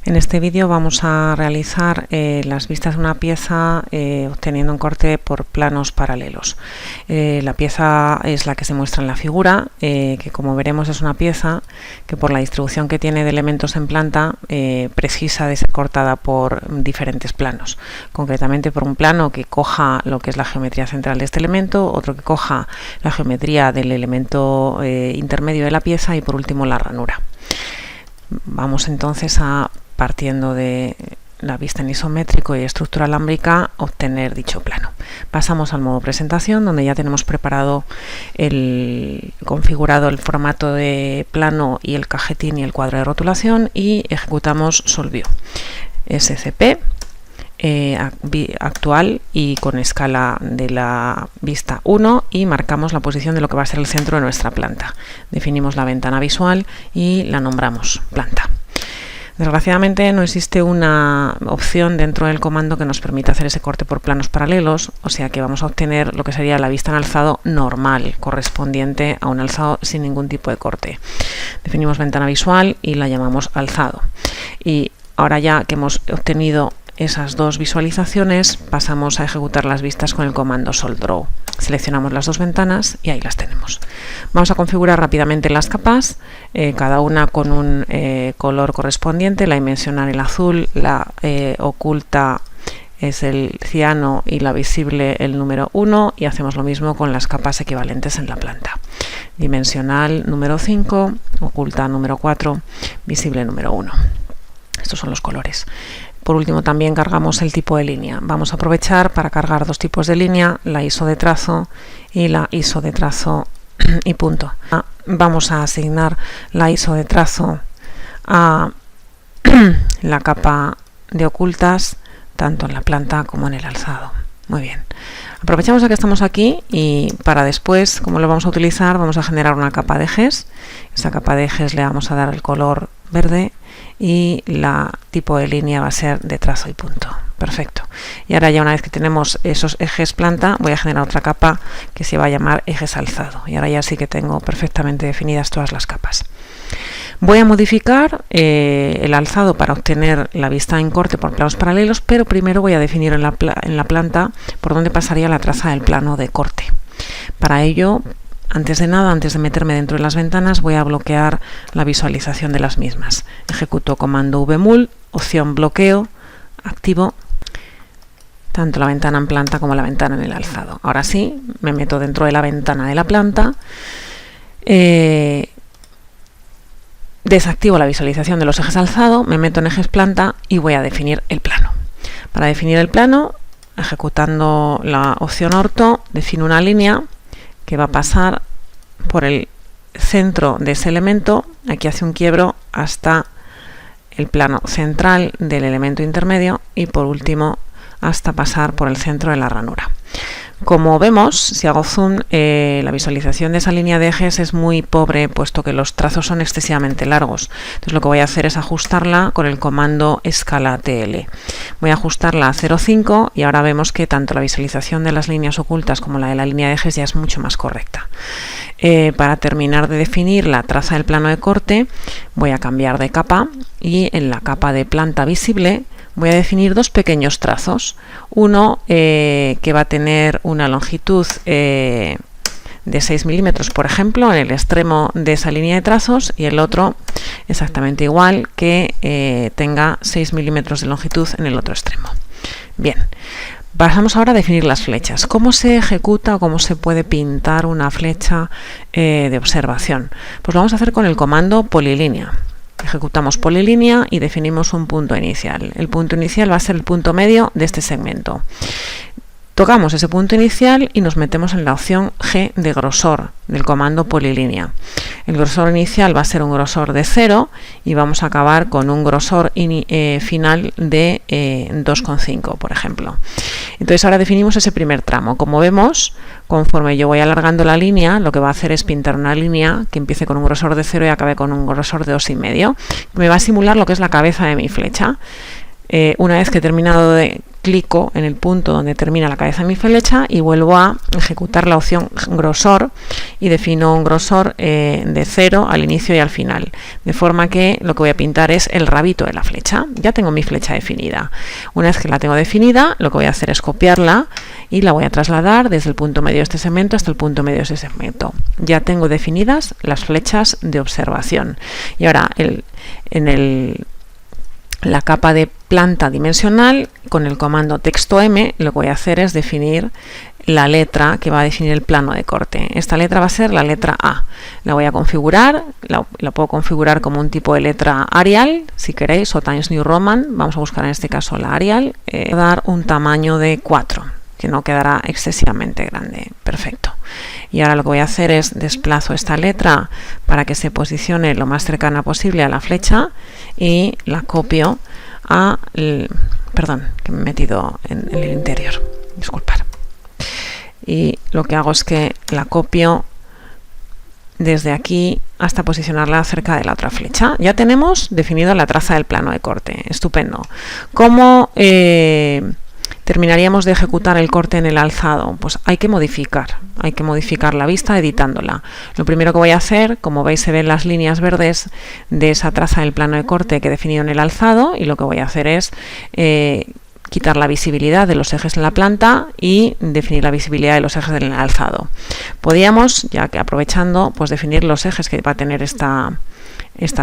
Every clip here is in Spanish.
En este vídeo vamos a realizar las vistas de una pieza obteniendo un corte por planos paralelos. La pieza es la que se muestra en la figura, que como veremos es una pieza que por la distribución que tiene de elementos en planta precisa de ser cortada por diferentes planos. Concretamente por un plano que coja lo que es la geometría central de este elemento, otro que coja la geometría del elemento intermedio de la pieza y por último la ranura. Vamos entonces a, partiendo de la vista en isométrico y estructura alámbrica, obtener dicho plano. Pasamos al modo presentación, donde ya tenemos preparado configurado el formato de plano y el cajetín y el cuadro de rotulación, y ejecutamos Solview SCP actual y con escala de la vista 1, y marcamos la posición de lo que va a ser el centro de nuestra planta. Definimos la ventana visual y la nombramos planta. Desgraciadamente no existe una opción dentro del comando que nos permita hacer ese corte por planos paralelos, o sea que vamos a obtener lo que sería la vista en alzado normal, correspondiente a un alzado sin ningún tipo de corte. Definimos ventana visual y la llamamos alzado. Y ahora ya que hemos obtenido esas dos visualizaciones, pasamos a ejecutar las vistas con el comando SolDraw. Seleccionamos las dos ventanas y ahí las tenemos. Vamos a configurar rápidamente las capas, cada una con un color correspondiente. La dimensional el azul, la oculta es el ciano y la visible el número 1, y hacemos lo mismo con las capas equivalentes en la planta. Dimensional número 5, oculta número 4, visible número 1. Estos son los colores. Por último, también cargamos el tipo de línea. Vamos a aprovechar para cargar dos tipos de línea, la ISO de trazo y la ISO de trazo y punto. Vamos a asignar la ISO de trazo a la capa de ocultas, tanto en la planta como en el alzado. Muy bien. Aprovechamos a que estamos aquí, y para después, como lo vamos a utilizar, vamos a generar una capa de ejes. Esa capa de ejes le vamos a dar el color verde y la tipo de línea va a ser de trazo y punto. Perfecto. Y ahora ya una vez que tenemos esos ejes planta, voy a generar otra capa que se va a llamar ejes alzado. Y ahora ya sí que tengo perfectamente definidas todas las capas. Voy a modificar el alzado para obtener la vista en corte por planos paralelos, pero primero voy a definir en la planta por dónde pasaría la traza del plano de corte. Para ello, antes de nada, antes de meterme dentro de las ventanas, voy a bloquear la visualización de las mismas. Ejecuto comando vmul, opción bloqueo, activo tanto la ventana en planta como la ventana en el alzado. Ahora sí, me meto dentro de la ventana de la planta, desactivo la visualización de los ejes alzado, me meto en ejes planta y voy a definir el plano. Para definir el plano, ejecutando la opción orto, defino una línea que va a pasar por el centro de ese elemento, aquí hace un quiebro hasta el plano central del elemento intermedio y por último hasta pasar por el centro de la ranura. Como vemos, si hago zoom, la visualización de esa línea de ejes es muy pobre, puesto que los trazos son excesivamente largos. Entonces lo que voy a hacer es ajustarla con el comando escala TL. Voy a ajustarla a 0,5 y ahora vemos que tanto la visualización de las líneas ocultas como la de la línea de ejes ya es mucho más correcta. Para terminar de definir la traza del plano de corte, voy a cambiar de capa y en la capa de planta visible voy a definir dos pequeños trazos. Uno que va a tener una longitud de 6 milímetros, por ejemplo, en el extremo de esa línea de trazos, y el otro exactamente igual, que tenga 6 milímetros de longitud en el otro extremo. Bien. Pasamos ahora a definir las flechas. ¿Cómo se ejecuta o cómo se puede pintar una flecha de observación? Pues lo vamos a hacer con el comando polilínea. Ejecutamos polilínea y definimos un punto inicial. El punto inicial va a ser el punto medio de este segmento. Tocamos ese punto inicial y nos metemos en la opción G de grosor del comando polilínea. El grosor inicial va a ser un grosor de 0 y vamos a acabar con un grosor final de 2,5, por ejemplo. Entonces ahora definimos ese primer tramo. Como vemos, conforme yo voy alargando la línea, lo que va a hacer es pintar una línea que empiece con un grosor de 0 y acabe con un grosor de 2,5. Me va a simular lo que es la cabeza de mi flecha. una vez que he terminado clico en el punto donde termina la cabeza de mi flecha y vuelvo a ejecutar la opción grosor y defino un grosor de 0 al inicio y al final, de forma que lo que voy a pintar es el rabito de la flecha. Ya tengo mi flecha definida. Una vez que la tengo definida, lo que voy a hacer es copiarla y la voy a trasladar desde el punto medio de este segmento hasta el punto medio de ese segmento. Ya tengo definidas las flechas de observación. Y ahora la capa de planta dimensional, con el comando texto M, lo que voy a hacer es definir la letra que va a definir el plano de corte. Esta letra va a ser la letra A. La voy a configurar, la puedo configurar como un tipo de letra Arial, si queréis, o Times New Roman. Vamos a buscar en este caso la Arial. Voy a dar un tamaño de 4, que no quedará excesivamente grande. Perfecto. Y ahora lo que voy a hacer es desplazo esta letra para que se posicione lo más cercana posible a la flecha y la copio perdón, que me he metido en el interior, disculpar. Y lo que hago es que la copio desde aquí hasta posicionarla cerca de la otra flecha. Ya tenemos definido la traza del plano de corte. Estupendo. ¿Cómo terminaríamos de ejecutar el corte en el alzado? Pues hay que modificar la vista editándola. Lo primero que voy a hacer, como veis se ven las líneas verdes de esa traza del plano de corte que he definido en el alzado, y lo que voy a hacer es quitar la visibilidad de los ejes en la planta y definir la visibilidad de los ejes en el alzado. Podríamos, ya que aprovechando, pues definir los ejes que va a tener esta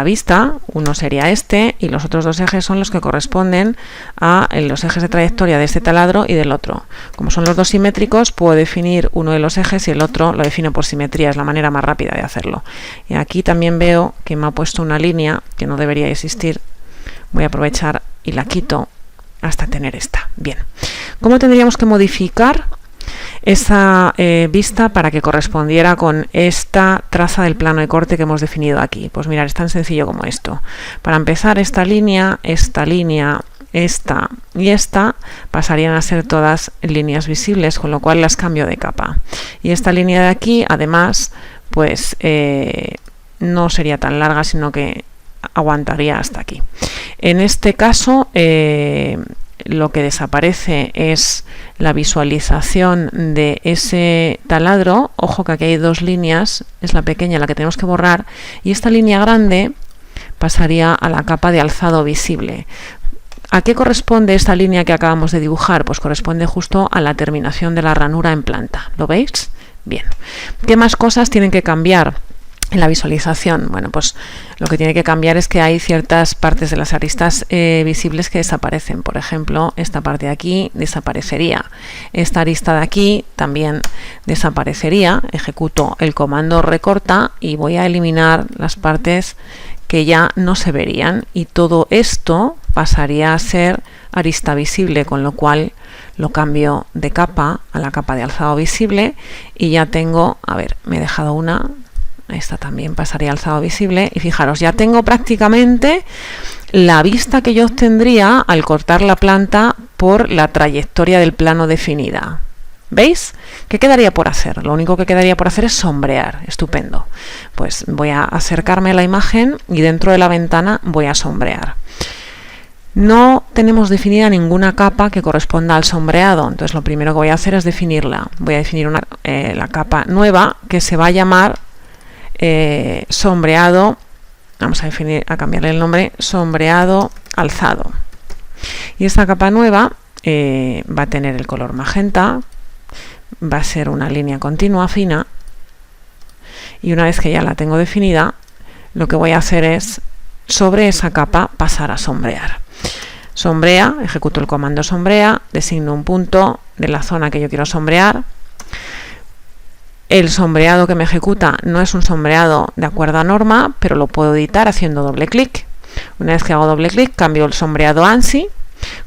vista. Uno sería este y los otros dos ejes son los que corresponden a los ejes de trayectoria de este taladro y del otro. Como son los dos simétricos, puedo definir uno de los ejes y el otro lo defino por simetría. Es la manera más rápida de hacerlo. Y aquí también veo que me ha puesto una línea que no debería existir. Voy a aprovechar y la quito hasta tener esta. Bien. ¿Cómo tendríamos que modificar esa vista para que correspondiera con esta traza del plano de corte que hemos definido aquí? Pues mirad, es tan sencillo como esto. Para empezar, esta línea, esta y esta pasarían a ser todas líneas visibles, con lo cual las cambio de capa. Y esta línea de aquí, además, pues no sería tan larga, sino que aguantaría hasta aquí. En este caso, lo que desaparece es la visualización de ese taladro. Ojo que aquí hay dos líneas, es la pequeña la que tenemos que borrar, y esta línea grande pasaría a la capa de alzado visible. ¿A qué corresponde esta línea que acabamos de dibujar? Pues corresponde justo a la terminación de la ranura en planta. ¿Lo veis? Bien. ¿Qué más cosas tienen que cambiar en la visualización? Bueno, pues lo que tiene que cambiar es que hay ciertas partes de las aristas visibles que desaparecen. Por ejemplo, esta parte de aquí desaparecería. Esta arista de aquí también desaparecería. Ejecuto el comando recorta y voy a eliminar las partes que ya no se verían. Y todo esto pasaría a ser arista visible, con lo cual lo cambio de capa a la capa de alzado visible y ya tengo, a ver, me he dejado una. Esta también pasaría alzado visible y fijaros, ya tengo prácticamente la vista que yo obtendría al cortar la planta por la trayectoria del plano definida. ¿Veis? ¿Qué quedaría por hacer? Lo único que quedaría por hacer es sombrear. Estupendo. Pues voy a acercarme a la imagen y dentro de la ventana voy a sombrear. No tenemos definida ninguna capa que corresponda al sombreado, entonces lo primero que voy a hacer es definirla. Voy a definir la capa nueva que se va a llamar sombreado. Vamos a cambiarle el nombre, sombreado alzado. Y esta capa nueva va a tener el color magenta, va a ser una línea continua fina, y una vez que ya la tengo definida, lo que voy a hacer es sobre esa capa pasar a sombrear. Sombrea, ejecuto el comando sombrea, designo un punto de la zona que yo quiero sombrear. El sombreado que me ejecuta no es un sombreado de acuerdo a norma, pero lo puedo editar haciendo doble clic. Una vez que hago doble clic, cambio el sombreado a ANSI,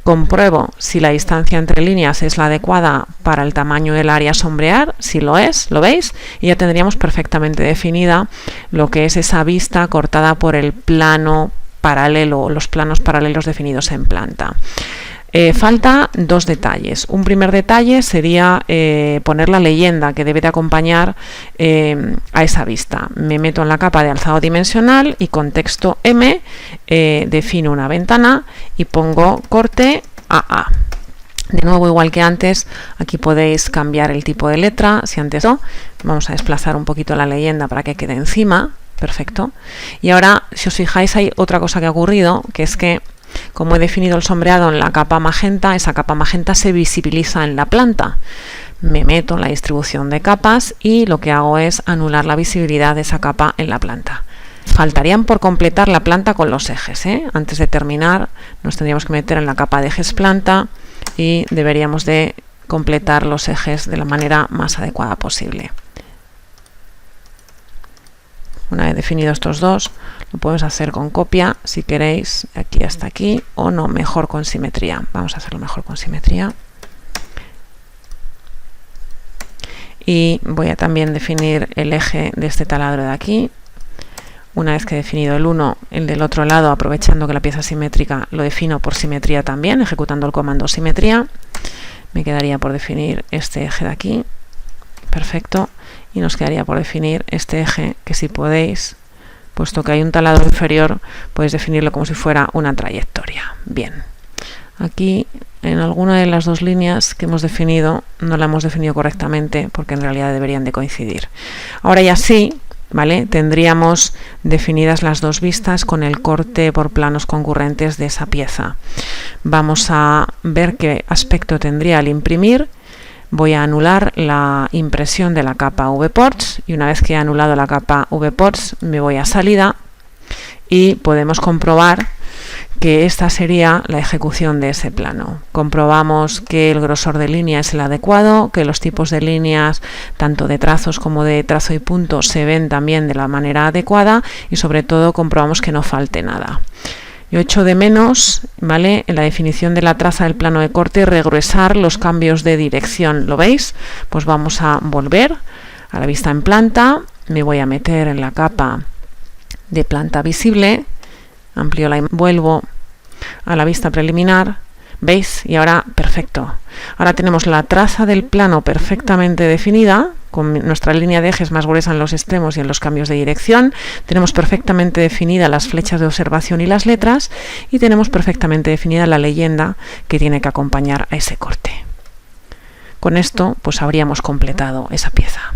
compruebo si la distancia entre líneas es la adecuada para el tamaño del área a sombrear. Si lo es, lo veis, y ya tendríamos perfectamente definida lo que es esa vista cortada por el plano paralelo, los planos paralelos definidos en planta. Falta dos detalles. Un primer detalle sería poner la leyenda que debe de acompañar a esa vista. Me meto en la capa de alzado dimensional y con texto M defino una ventana y pongo corte AA. De nuevo, igual que antes, aquí podéis cambiar el tipo de letra. Si antes no, vamos a desplazar un poquito la leyenda para que quede encima. Perfecto. Y ahora, si os fijáis, hay otra cosa que ha ocurrido, que es que como he definido el sombreado en la capa magenta, esa capa magenta se visibiliza en la planta. Me meto en la distribución de capas y lo que hago es anular la visibilidad de esa capa en la planta. Faltarían por completar la planta con los ejes, ¿eh? Antes de terminar nos tendríamos que meter en la capa de ejes planta y deberíamos de completar los ejes de la manera más adecuada posible. Una vez definidos estos dos, lo podemos hacer con copia, si queréis, aquí hasta aquí, o no, mejor con simetría. Vamos a hacerlo mejor con simetría. Y voy a también definir el eje de este taladro de aquí. Una vez que he definido el uno, el del otro lado, aprovechando que la pieza es simétrica, lo defino por simetría también, ejecutando el comando simetría. Me quedaría por definir este eje de aquí. Perfecto. Y nos quedaría por definir este eje, que si podéis, puesto que hay un taladro inferior, podéis definirlo como si fuera una trayectoria. Bien. Aquí, en alguna de las dos líneas que hemos definido, no la hemos definido correctamente, porque en realidad deberían de coincidir. Ahora ya sí, ¿vale? Tendríamos definidas las dos vistas con el corte por planos concurrentes de esa pieza. Vamos a ver qué aspecto tendría al imprimir. Voy a anular la impresión de la capa VPorts y una vez que he anulado la capa VPorts me voy a salida y podemos comprobar que esta sería la ejecución de ese plano. Comprobamos que el grosor de línea es el adecuado, que los tipos de líneas, tanto de trazos como de trazo y punto, se ven también de la manera adecuada y sobre todo comprobamos que no falte nada. Yo echo de menos, ¿vale?, en la definición de la traza del plano de corte, regruesar los cambios de dirección. ¿Lo veis? Pues vamos a volver a la vista en planta, me voy a meter en la capa de planta visible, amplío la vuelvo a la vista preliminar, ¿veis? Y ahora, perfecto. Ahora tenemos la traza del plano perfectamente definida, con nuestra línea de ejes más gruesa en los extremos y en los cambios de dirección. Tenemos perfectamente definidas las flechas de observación y las letras, y tenemos perfectamente definida la leyenda que tiene que acompañar a ese corte. Con esto, pues habríamos completado esa pieza.